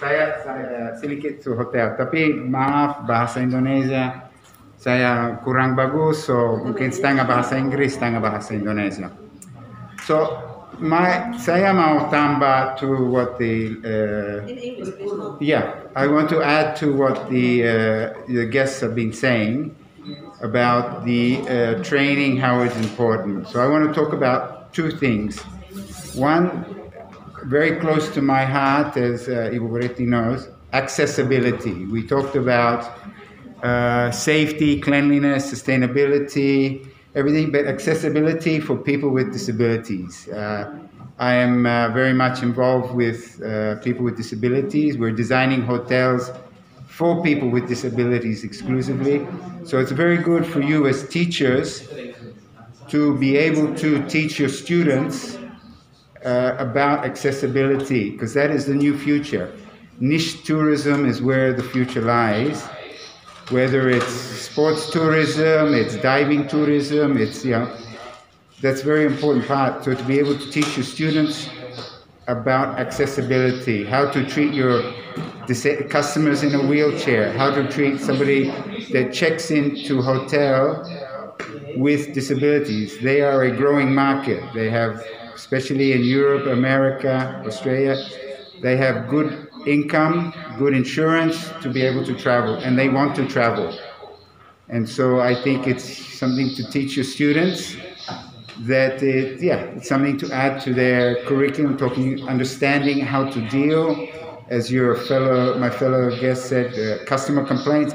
Saya sedikit su hotel, tapi maaf bahasa Indonesia saya kurang bagus, so mungkin setengah bahasa Inggris, setengah bahasa Indonesia. So saya mau tambah to what the in English, please. No. yeah, I want to add to what the guests have been saying about the training, how it's important. So I want to talk about two things. One, very close to my heart, as Ivo Goretti knows, accessibility. We talked about safety, cleanliness, sustainability, everything, but accessibility for people with disabilities. I am very much involved with people with disabilities. We're designing hotels for people with disabilities exclusively. So it's very good for you as teachers to be able to teach your students about accessibility, because that is the new future. Niche tourism is where the future lies. Whether it's sports tourism, it's diving tourism, it's, that's a very important part. So to be able to teach your students about accessibility, how to treat your customers in a wheelchair, how to treat somebody that checks into a hotel with disabilities. They are a growing market. They have, especially in Europe, America, Australia, they have good income, good insurance to be able to travel, and they want to travel. And so I think it's something to teach your students that it's something to add to their curriculum, understanding how to deal, as my fellow guest said, customer complaints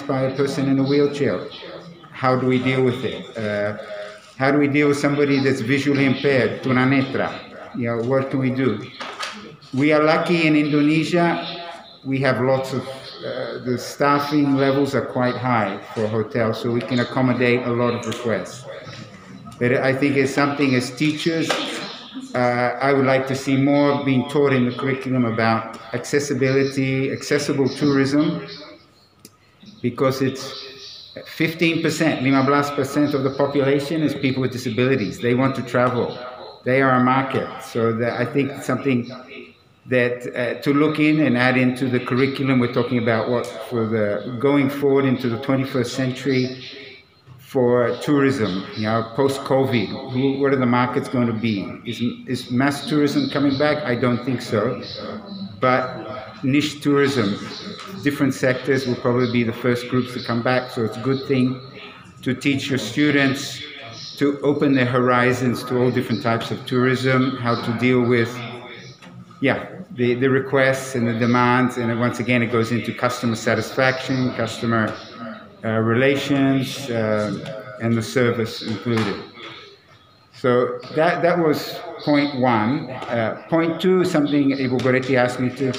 by a person in a wheelchair. How do we deal with it? How do we deal with somebody that's visually impaired, tunanetra? What can we do? We are lucky in Indonesia. We have lots of, the staffing levels are quite high for hotels, so we can accommodate a lot of requests. But I think it's something as teachers, I would like to see more being taught in the curriculum about accessibility, accessible tourism, because it's 15%, 15% of the population is people with disabilities. They want to travel. They are a market. So I think it's something that to look in and add into the curriculum. We're talking about what for the going forward into the 21st century for tourism, post-COVID. What are the markets going to be? Is mass tourism coming back? I don't think so. But niche tourism, different sectors will probably be the first groups to come back. So it's a good thing to teach your students to open their horizons to all different types of tourism, how to deal with, the requests and the demands. And once again, it goes into customer satisfaction, customer relations, and the service included. So that was point one. Point two, something Ivo Goretti asked me to,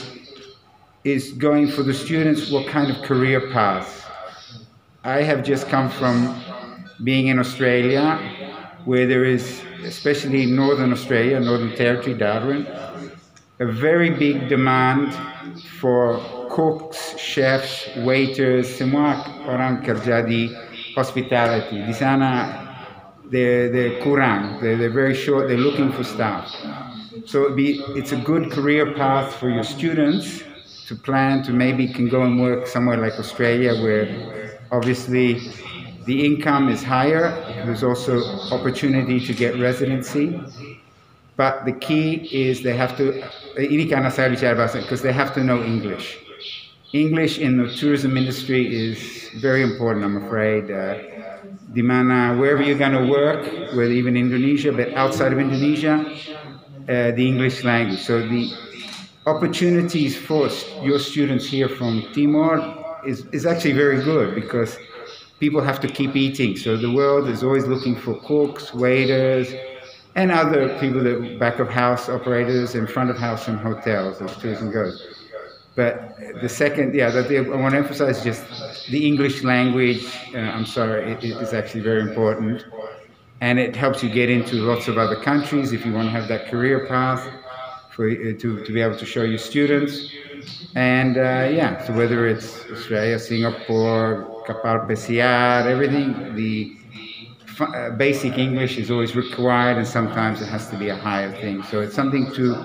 is going for the students, what kind of career path. I have just come from being in Australia, where there is, especially in Northern Australia, Northern Territory, Darwin, a very big demand for cooks, chefs, waiters, semua orang kerja di hospitality. Di sana, they're kurang, they're very short, they're looking for staff. So it's a good career path for your students to plan to maybe can go and work somewhere like Australia, where obviously the income is higher. There's also opportunity to get residency. But the key is they have to, ini karena saya bicara bahasa, because they have to know English. English in the tourism industry is very important, I'm afraid. Dimana, wherever you're going to work, whether even Indonesia, but outside of Indonesia, the English language. So the opportunities for your students here from Timor is actually very good, because people have to keep eating. So the world is always looking for cooks, waiters, and other people that back of house operators and front of house in hotels as tourism goes. But the second, that I want to emphasize just the English language. I'm sorry, it is actually very important, and it helps you get into lots of other countries if you want to have that career path for to be able to show your students. And so whether it's Australia, Singapore, kapal pesiar, everything, the basic English is always required, and sometimes it has to be a higher thing. So it's something to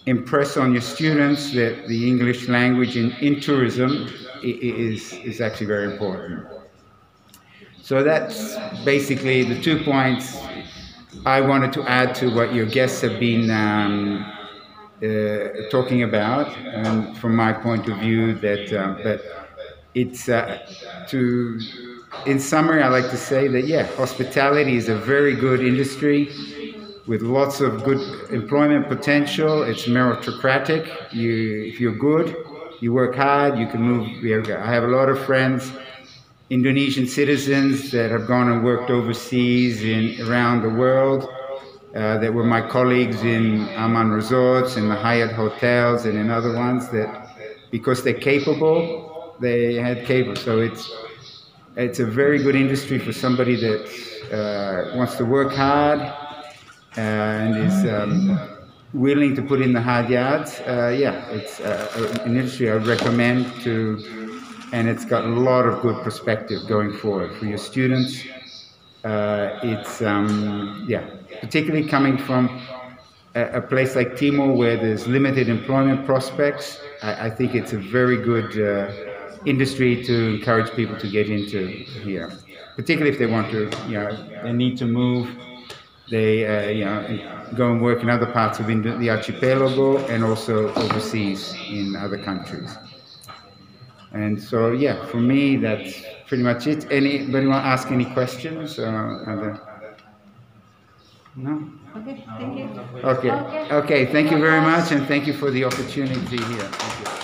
impress on your students that the English language in tourism is actually very important. So that's basically the 2 points I wanted to add to what your guests have been talking about, and from my point of view, that it's in summary, I like to say that hospitality is a very good industry with lots of good employment potential. It's meritocratic. If you're good, you work hard, you can move. I have a lot of friends, Indonesian citizens, that have gone and worked overseas around the world, that were my colleagues in Aman Resorts, in the Hyatt hotels, and in other ones, that because they're capable, they had cable. So it's a very good industry for somebody that wants to work hard and is willing to put in the hard yards. It's an industry I would recommend to, and it's got a lot of good perspective going forward for your students. Particularly coming from a place like Timor where there's limited employment prospects, I think it's a very good industry to encourage people to get into here, particularly if they want to, they need to move, they go and work in other parts of the archipelago and also overseas in other countries. And so, for me, that's pretty much it. Anybody want to ask any questions? No? Okay, thank you. Okay, thank you very much, and thank you for the opportunity here. Thank you.